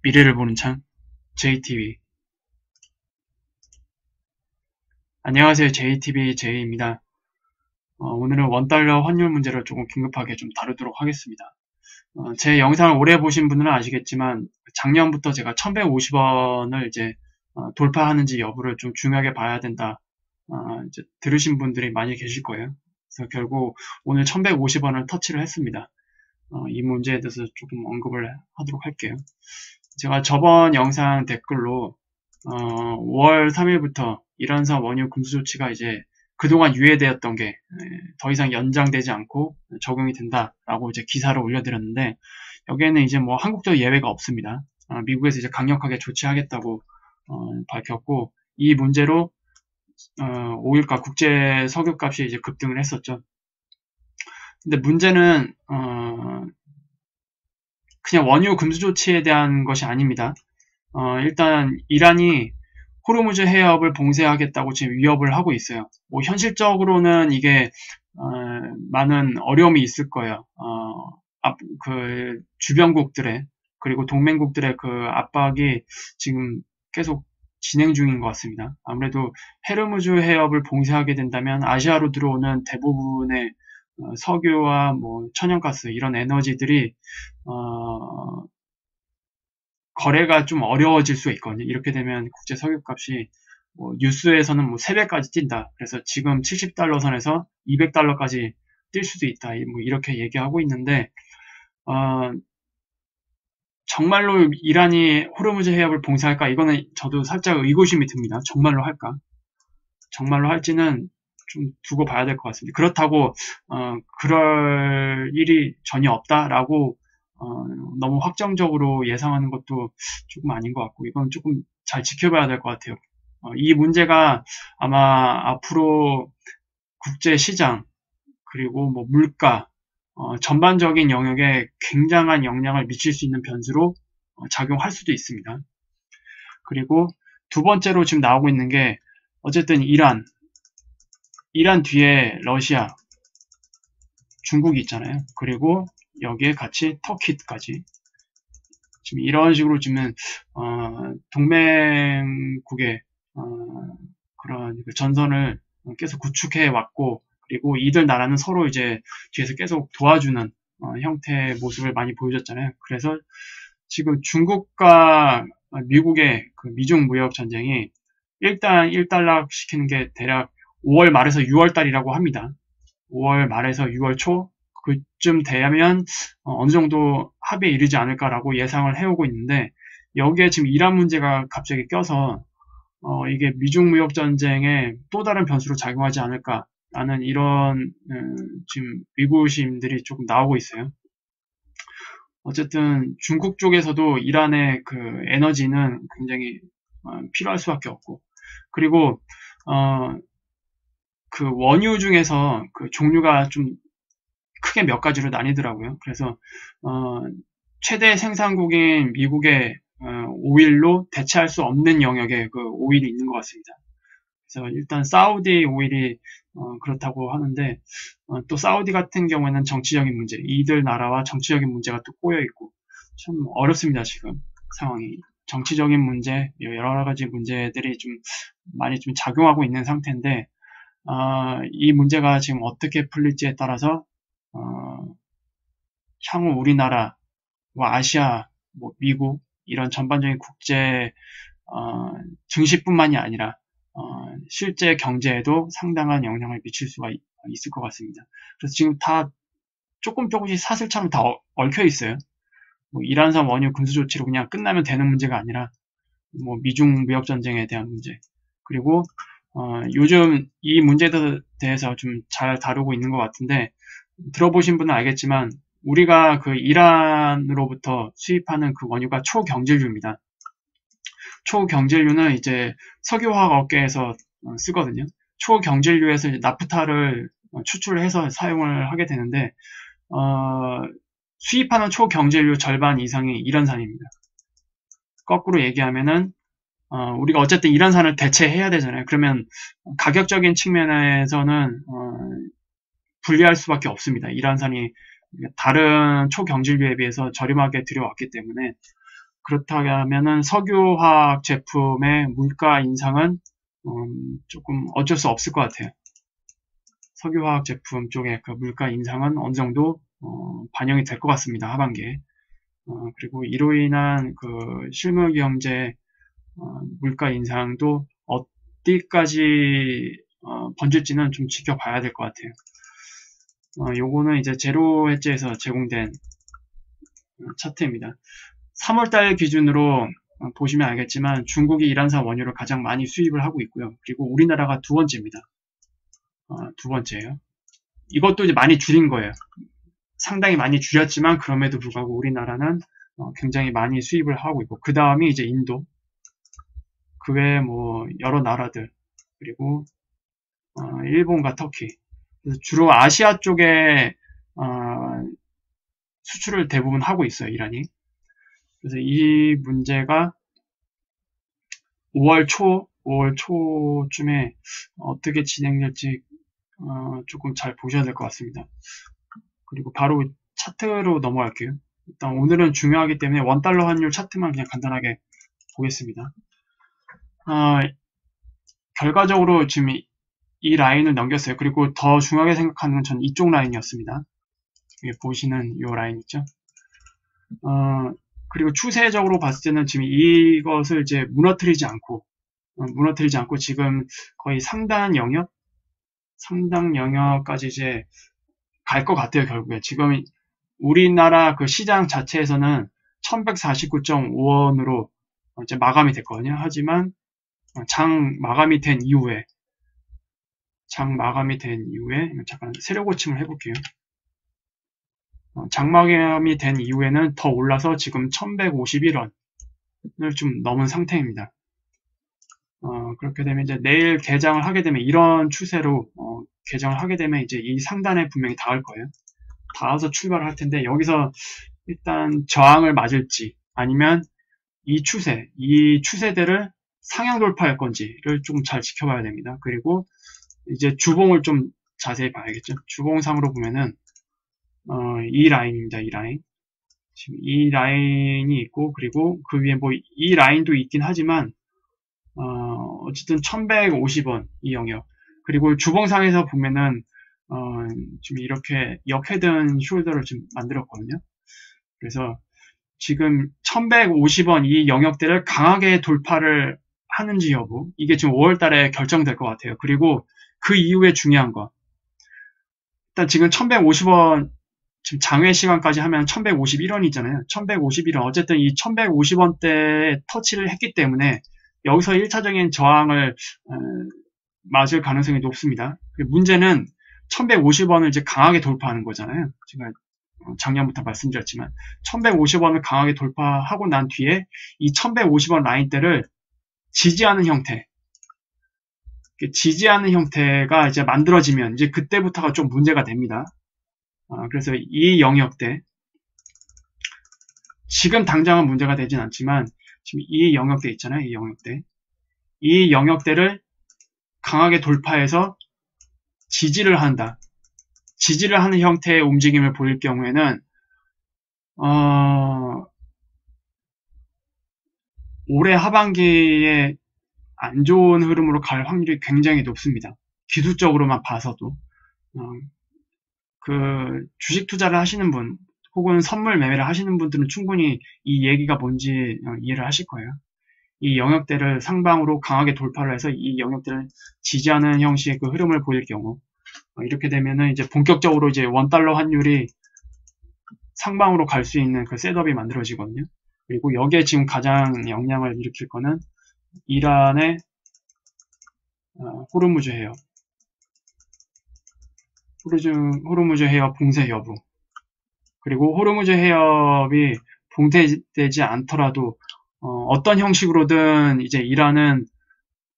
미래를 보는 창 JTV. 안녕하세요. JTV J입니다. 오늘은 원달러 환율 문제를 조금 긴급하게 좀 다루도록 하겠습니다. 제 영상을 오래 보신 분들은 아시겠지만 작년부터 제가 1150원을 이제 돌파하는지 여부를 좀 중요하게 봐야 된다. 이제 들으신 분들이 많이 계실 거예요. 그래서 결국 오늘 1150원을 터치를 했습니다. 이 문제에 대해서 조금 언급을 하도록 할게요. 제가 저번 영상 댓글로 5월 3일부터 이란산 원유 금수 조치가 이제 그동안 유예되었던 게 더 이상 연장되지 않고 적용이 된다라고 이제 기사를 올려드렸는데, 여기에는 이제 뭐 한국도 예외가 없습니다. 미국에서 이제 강력하게 조치하겠다고 밝혔고, 이 문제로 5일가 국제 석유값이 이제 급등을 했었죠. 근데 문제는 그냥 원유 금수 조치에 대한 것이 아닙니다. 일단 이란이 호르무즈 해협을 봉쇄하겠다고 지금 위협을 하고 있어요. 뭐 현실적으로는 이게 많은 어려움이 있을 거예요. 그 주변국들의 그리고 동맹국들의 그 압박이 지금 계속 진행 중인 것 같습니다. 아무래도 헤르무즈 해협을 봉쇄하게 된다면 아시아로 들어오는 대부분의 석유와 뭐 천연가스 이런 에너지들이 거래가 좀 어려워질 수 있거든요. 이렇게 되면 국제 석유값이 뭐 뉴스에서는 뭐 3배까지 뛴다. 그래서 지금 70달러 선에서 200달러까지 뛸 수도 있다. 뭐 이렇게 얘기하고 있는데, 정말로 이란이 호르무즈 해협을 봉쇄할까? 이거는 저도 살짝 의구심이 듭니다. 정말로 할까? 정말로 할지는 좀 두고 봐야 될 것 같습니다. 그렇다고 그럴 일이 전혀 없다라고 너무 확정적으로 예상하는 것도 조금 아닌 것 같고, 이건 조금 잘 지켜봐야 될 것 같아요. 이 문제가 아마 앞으로 국제 시장 그리고 뭐 물가 전반적인 영역에 굉장한 영향을 미칠 수 있는 변수로 작용할 수도 있습니다. 그리고 두 번째로 지금 나오고 있는 게 어쨌든 이란 뒤에 러시아, 중국이 있잖아요. 그리고 여기에 같이 터키까지 지금 이런 식으로 지금 동맹국의 그런 전선을 계속 구축해 왔고, 그리고 이들 나라는 서로 이제 뒤에서 계속 도와주는 형태의 모습을 많이 보여줬잖아요. 그래서 지금 중국과 미국의 그 미중 무역 전쟁이 일단 1달러 시키는 게 대략 5월 말에서 6월 달이라고 합니다. 5월 말에서 6월 초 그쯤 되면 어느 정도 합의에 이르지 않을까라고 예상을 해오고 있는데, 여기에 지금 이란 문제가 갑자기 껴서 이게 미중 무역 전쟁에 또 다른 변수로 작용하지 않을까라는 이런 지금 의구심들이 조금 나오고 있어요. 어쨌든 중국 쪽에서도 이란의 그 에너지는 굉장히 필요할 수밖에 없고, 그리고 그 원유 중에서 그 종류가 좀 크게 몇 가지로 나뉘더라고요. 그래서 최대 생산국인 미국의 오일로 대체할 수 없는 영역에 그 오일이 있는 것 같습니다. 그래서 일단 사우디 오일이 그렇다고 하는데, 또 사우디 같은 경우에는 정치적인 문제, 이들 나라와 정치적인 문제가 또 꼬여 있고 참 어렵습니다. 지금 상황이 정치적인 문제, 여러 가지 문제들이 좀 많이 좀 작용하고 있는 상태인데, 이 문제가 지금 어떻게 풀릴지에 따라서 향후 우리나라와 아시아, 뭐 미국 이런 전반적인 국제 증시뿐만이 아니라 실제 경제에도 상당한 영향을 미칠 수가 있을 것 같습니다. 그래서 지금 다 조금씩 사슬처럼 다 얽혀 있어요. 뭐 이란산 원유 금수 조치로 그냥 끝나면 되는 문제가 아니라 뭐 미중 무역 전쟁에 대한 문제, 그리고 요즘 이 문제에 대해서 좀 잘 다루고 있는 것 같은데, 들어보신 분은 알겠지만 우리가 그 이란으로부터 수입하는 그 원유가 초경질유입니다. 초경질유는 이제 석유화학 업계에서 쓰거든요. 초경질유에서 이제 나프타를 추출해서 사용을 하게 되는데, 수입하는 초경질유 절반 이상이 이란산입니다. 거꾸로 얘기하면은 우리가 어쨌든 이란산을 대체해야 되잖아요. 그러면 가격적인 측면에서는 불리할 수밖에 없습니다. 이란산이 다른 초경질유에 비해서 저렴하게 들여왔기 때문에 그렇다면은 석유화학 제품의 물가 인상은 조금 어쩔 수 없을 것 같아요. 석유화학 제품 쪽에 그 물가 인상은 어느 정도 반영이 될 것 같습니다. 하반기에. 그리고 이로 인한 그 실물 경제 물가 인상도 어디까지 번질지는 좀 지켜봐야 될 것 같아요. 요거는 이제 제로 해지에서 제공된 차트입니다. 3월달 기준으로 보시면 알겠지만 중국이 이란산 원유를 가장 많이 수입을 하고 있고요. 그리고 우리나라가 두 번째입니다. 두 번째예요. 이것도 이제 많이 줄인 거예요. 상당히 많이 줄였지만 그럼에도 불구하고 우리나라는 굉장히 많이 수입을 하고 있고, 그 다음이 이제 인도, 그 외에 뭐 여러 나라들, 그리고 일본과 터키. 그래서 주로 아시아 쪽에 수출을 대부분 하고 있어요, 이란이. 그래서 이 문제가 5월 초쯤에 어떻게 진행될지 조금 잘 보셔야 될 것 같습니다. 그리고 바로 차트로 넘어갈게요. 일단 오늘은 중요하기 때문에 원달러 환율 차트만 그냥 간단하게 보겠습니다. 결과적으로 지금 이 라인을 넘겼어요. 그리고 더 중요하게 생각하는 건 전 이쪽 라인이었습니다. 여기 보시는 이 라인 있죠? 그리고 추세적으로 봤을 때는 지금 이것을 이제 무너뜨리지 않고 지금 거의 상단 영역까지 이제 갈 것 같아요, 결국에. 지금 우리나라 그 시장 자체에서는 1149.5원으로 이제 마감이 됐거든요. 하지만 장 마감이 된 이후에 잠깐 세력 고침을 해볼게요. 장 마감이 된 이후에는 더 올라서 지금 1151원을 좀 넘은 상태입니다. 그렇게 되면 이제 내일 개장을 하게 되면 이런 추세로 개장을 하게 되면 이제 이 상단에 분명히 닿을 거예요. 닿아서 출발을 할 텐데 여기서 일단 저항을 맞을지 아니면 이 추세대를 상향 돌파할 건지를 좀 잘 지켜봐야 됩니다. 그리고 이제 주봉을 좀 자세히 봐야겠죠. 주봉상으로 보면은 이 라인입니다. 이 라인. 지금 이 라인이 있고 그리고 그 위에 뭐 이 라인도 있긴 하지만 어쨌든 1150원 이 영역. 그리고 주봉상에서 보면은 지금 이렇게 역헤드 숄더를 좀 만들었거든요. 그래서 지금 1150원 이 영역대를 강하게 돌파를 하는지 여부, 이게 지금 5월달에 결정될 것 같아요. 그리고 그 이후에 중요한 거, 일단 지금 1150원 지금 장외 시간까지 하면 1151원이잖아요. 1151원, 어쨌든 이 1150원대에 터치를 했기 때문에 여기서 1차적인 저항을 맞을 가능성이 높습니다. 문제는 1150원을 이제 강하게 돌파하는 거잖아요. 제가 작년부터 말씀드렸지만 1150원을 강하게 돌파하고 난 뒤에 이 1150원 라인대를 지지하는 형태가 이제 만들어지면 이제 그때부터가 좀 문제가 됩니다. 그래서 이 영역대, 지금 당장은 문제가 되진 않지만 지금 이 영역대 있잖아요. 이 영역대를 강하게 돌파해서 지지를 하는 형태의 움직임을 보일 경우에는 올해 하반기에 안 좋은 흐름으로 갈 확률이 굉장히 높습니다. 기술적으로만 봐서도. 그 주식 투자를 하시는 분 혹은 선물 매매를 하시는 분들은 충분히 이 얘기가 뭔지 이해를 하실 거예요. 이 영역대를 상방으로 강하게 돌파를 해서 이 영역대를 지지하는 형식의 그 흐름을 보일 경우, 이렇게 되면은 이제 본격적으로 이제 원달러 환율이 상방으로 갈 수 있는 그 셋업이 만들어지거든요. 그리고 여기에 지금 가장 영향을 일으킬 거는 이란의 호르무즈 해협 봉쇄 여부. 그리고 호르무즈 해협이 봉쇄되지 않더라도 어떤 형식으로든 이제 이란은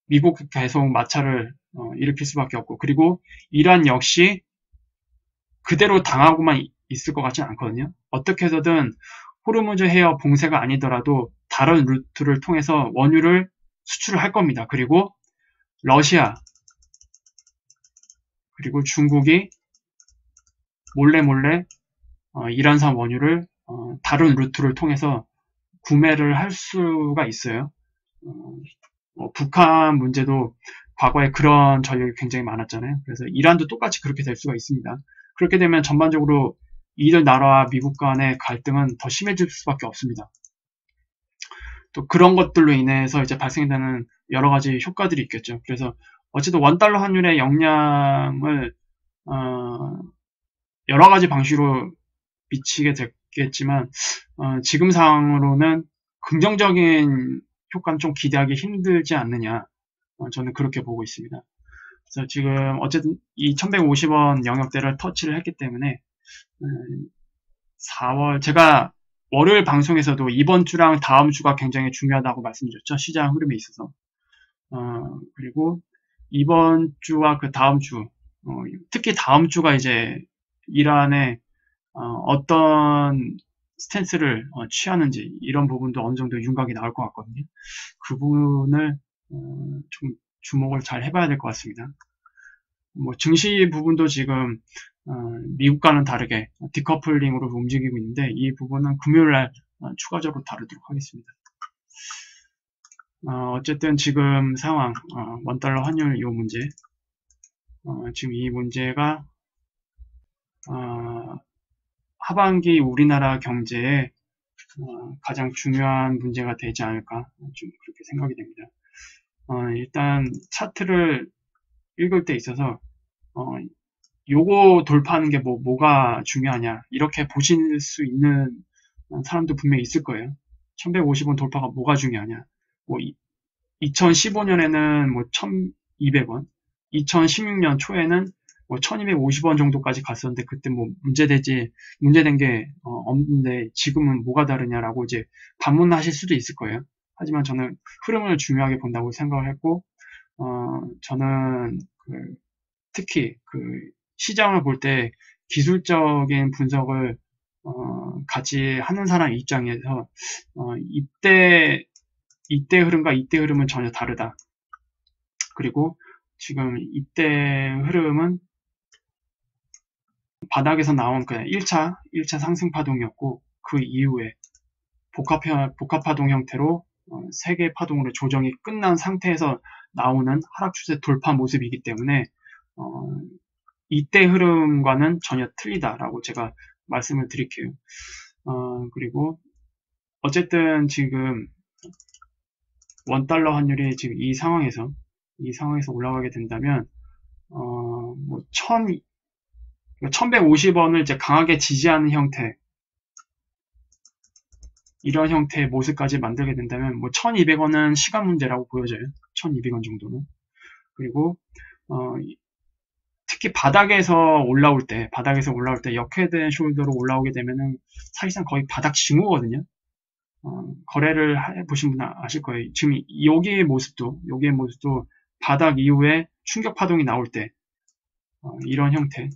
미국 계속 마찰을 일으킬 수밖에 없고, 그리고 이란 역시 그대로 당하고만 있을 것 같지는 않거든요. 어떻게 해서든 호르무즈 해협 봉쇄가 아니더라도 다른 루트를 통해서 원유를 수출을 할 겁니다. 그리고 러시아 그리고 중국이 몰래 이란산 원유를 다른 루트를 통해서 구매를 할 수가 있어요. 북한 문제도 과거에 그런 전력이 굉장히 많았잖아요. 그래서 이란도 똑같이 그렇게 될 수가 있습니다. 그렇게 되면 전반적으로 이들 나라와 미국 간의 갈등은 더 심해질 수밖에 없습니다. 또 그런 것들로 인해서 이제 발생되는 여러 가지 효과들이 있겠죠. 그래서 어쨌든 원달러 환율의 영향을 여러 가지 방식으로 미치게 됐겠지만 지금 상황으로는 긍정적인 효과는 좀 기대하기 힘들지 않느냐, 저는 그렇게 보고 있습니다. 그래서 지금 어쨌든 이 1150원 영역대를 터치를 했기 때문에 4월 제가 월요일 방송에서도 이번 주랑 다음 주가 굉장히 중요하다고 말씀드렸죠. 시장 흐름에 있어서. 그리고 이번 주와 그 다음 주, 특히 다음 주가 이제 이란의 어떤 스탠스를 취하는지 이런 부분도 어느 정도 윤곽이 나올 것 같거든요. 그 부분을 좀 주목을 잘 해봐야 될 것 같습니다. 뭐 증시 부분도 지금 미국과는 다르게 디커플링으로 움직이고 있는데 이 부분은 금요일날 추가적으로 다루도록 하겠습니다. 어쨌든 지금 상황, 원달러 환율 이 문제, 지금 이 문제가 하반기 우리나라 경제에 가장 중요한 문제가 되지 않을까 좀 그렇게 생각이 됩니다. 일단 차트를 읽을 때 있어서 요거 돌파하는 게 뭐가 중요하냐 이렇게 보실 수 있는 사람도 분명히 있을 거예요. 1150원 돌파가 뭐가 중요하냐. 뭐 2015년에는 뭐 1200원, 2016년 초에는 뭐 1250원 정도까지 갔었는데 그때 뭐 문제된 게 없는데 지금은 뭐가 다르냐라고 이제 반문하실 수도 있을 거예요. 하지만 저는 흐름을 중요하게 본다고 생각을 했고, 저는 특히 시장을 볼 때 기술적인 분석을 같이 하는 사람 입장에서 이때 흐름과 이때 흐름은 전혀 다르다. 그리고 지금 이때 흐름은 바닥에서 나온 그냥 1차 상승 파동이었고 그 이후에 복합 파동 형태로 세 개의 파동으로 조정이 끝난 상태에서 나오는 하락 추세 돌파 모습이기 때문에 이때 흐름과는 전혀 틀리다라고 제가 말씀을 드릴게요. 그리고 어쨌든 지금 원달러 환율이 지금 이 상황에서 올라가게 된다면 뭐 1150원을 이제 강하게 지지하는 형태, 이런 형태의 모습까지 만들게 된다면 뭐 1200원은 시간 문제라고 보여져요. 1200원 정도는. 그리고 특히 바닥에서 올라올 때 역헤드 앤 숄더로 올라오게 되면은 사실상 거의 바닥 징후거든요. 거래를 해보신 분은 아실 거예요. 지금 여기의 모습도 바닥 이후에 충격 파동이 나올 때 이런 형태,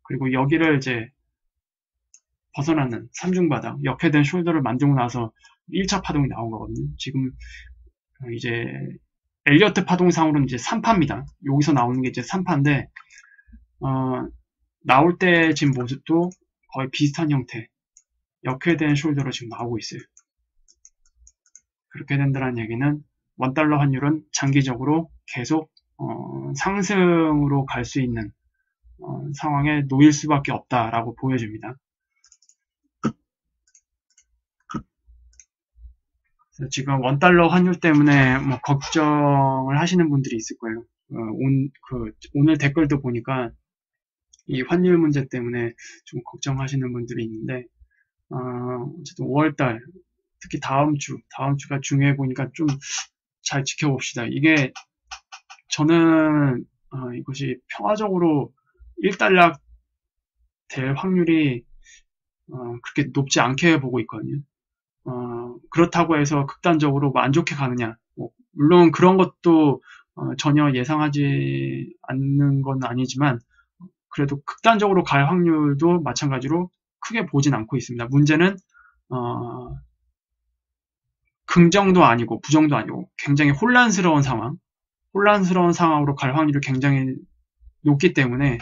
그리고 여기를 이제 벗어나는 삼중바닥, 역헤드 앤 숄더를 만들고 나서 1차 파동이 나온 거거든요. 지금 이제 엘리어트 파동상으로는 이제 3파입니다. 여기서 나오는 게 이제 3파인데 나올 때 지금 모습도 거의 비슷한 형태, 역헤드 앤 숄더로 지금 나오고 있어요. 그렇게 된다는 얘기는 원달러 환율은 장기적으로 계속 상승으로 갈 수 있는 상황에 놓일 수밖에 없다라고 보여집니다. 지금 원달러 환율 때문에 뭐 걱정을 하시는 분들이 있을 거예요. 오늘 댓글도 보니까 이 환율 문제 때문에 좀 걱정하시는 분들이 있는데, 어쨌든 5월달, 특히 다음 주가 중요해 보니까 좀 잘 지켜봅시다. 이게 저는 이것이 평화적으로 1달러 될 확률이 그렇게 높지 않게 보고 있거든요. 그렇다고 해서 극단적으로 안 좋게 가느냐. 물론 그런 것도 전혀 예상하지 않는 건 아니지만 그래도 극단적으로 갈 확률도 마찬가지로 크게 보진 않고 있습니다. 문제는 긍정도 아니고 부정도 아니고 굉장히 혼란스러운 상황으로 갈 확률이 굉장히 높기 때문에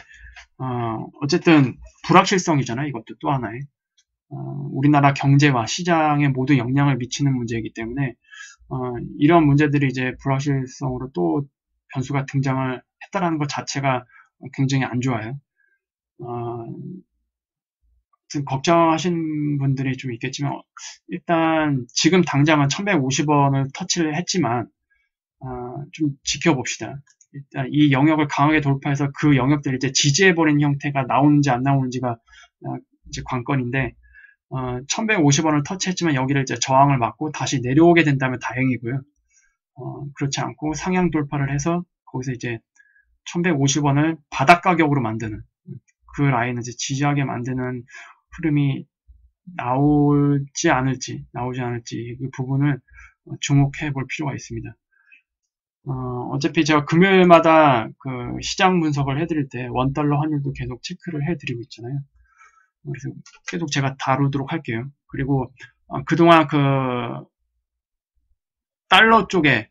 어쨌든 불확실성이잖아요. 이것도 또 하나의. 우리나라 경제와 시장에 모두 영향을 미치는 문제이기 때문에 이런 문제들이 이제 불확실성으로 또 변수가 등장을 했다라는 것 자체가 굉장히 안 좋아요. 지금 걱정하신 분들이 좀 있겠지만 일단 지금 당장은 1150원을 터치를 했지만 좀 지켜봅시다. 일단 이 영역을 강하게 돌파해서 그 영역들을 이제 지지해버리는 형태가 나오는지 안 나오는지가 이제 관건인데 1150원을 터치했지만 여기를 이제 저항을 맞고 다시 내려오게 된다면 다행이고요. 그렇지 않고 상향 돌파를 해서 거기서 이제 1150원을 바닥 가격으로 만드는 그 라인을 이제 지지하게 만드는 흐름이 나오지 않을지 그 부분을 주목해 볼 필요가 있습니다. 어차피 제가 금요일마다 그 시장 분석을 해드릴 때 원달러 환율도 계속 체크를 해드리고 있잖아요. 그래서 계속 제가 다루도록 할게요. 그리고 그동안 그 달러 쪽에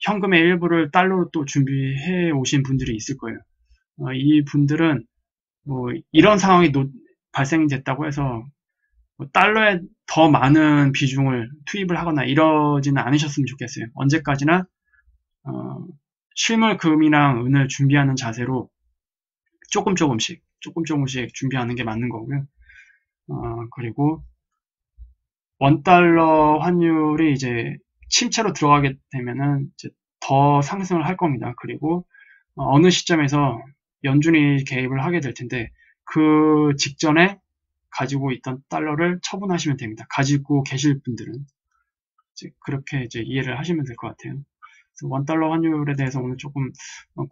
현금의 일부를 달러로 또 준비해 오신 분들이 있을 거예요. 이 분들은 뭐 이런 상황이 발생됐다고 해서 뭐 달러에 더 많은 비중을 투입을 하거나 이러지는 않으셨으면 좋겠어요. 언제까지나 실물금이랑 은을 준비하는 자세로 조금씩 준비하는 게 맞는 거고요. 그리고 원달러 환율이 이제 침체로 들어가게 되면은 이제 더 상승을 할 겁니다. 그리고 어느 시점에서 연준이 개입을 하게 될 텐데 그 직전에 가지고 있던 달러를 처분하시면 됩니다. 가지고 계실 분들은 이제 그렇게 이제 이해를 하시면 될 것 같아요. 원달러 환율에 대해서 오늘 조금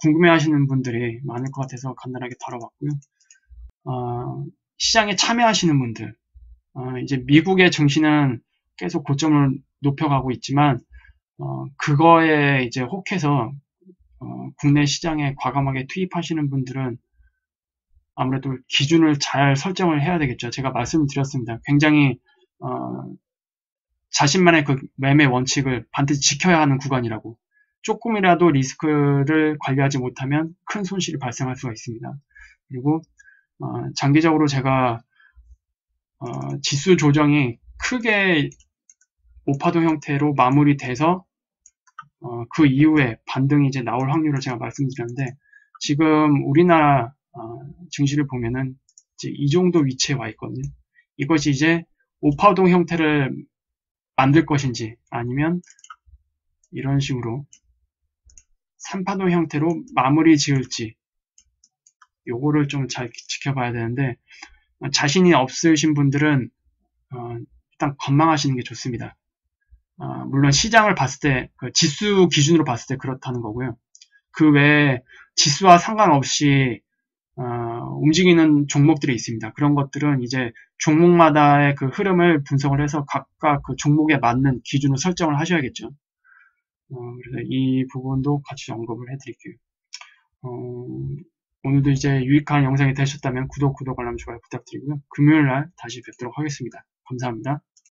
궁금해하시는 분들이 많을 것 같아서 간단하게 다뤄봤고요. 시장에 참여하시는 분들, 이제 미국의 증시는 계속 고점을 높여가고 있지만 그거에 이제 혹해서 국내 시장에 과감하게 투입하시는 분들은 아무래도 기준을 잘 설정을 해야 되겠죠. 제가 말씀드렸습니다. 굉장히 자신만의 그 매매 원칙을 반드시 지켜야 하는 구간이라고. 조금이라도 리스크를 관리하지 못하면 큰 손실이 발생할 수가 있습니다. 그리고 장기적으로 제가 지수 조정이 크게 오파동 형태로 마무리돼서 그 이후에 반등이 이제 나올 확률을 제가 말씀드렸는데 지금 우리나라 증시를 보면은 이제 이 정도 위치에 와 있거든요. 이것이 이제 오파동 형태를 만들 것인지 아니면 이런 식으로 3파동 형태로 마무리 지을지 요거를 좀 잘 지켜봐야 되는데 자신이 없으신 분들은 일단 관망하시는 게 좋습니다. 물론 시장을 봤을 때 그 지수 기준으로 봤을 때 그렇다는 거고요. 그 외에 지수와 상관없이 움직이는 종목들이 있습니다. 그런 것들은 이제 종목마다의 그 흐름을 분석을 해서 각각 그 종목에 맞는 기준을 설정을 하셔야겠죠. 그래서 이 부분도 같이 언급을 해드릴게요. 오늘도 이제 유익한 영상이 되셨다면 구독, 알람, 좋아요 부탁드리고요. 금요일날 다시 뵙도록 하겠습니다. 감사합니다.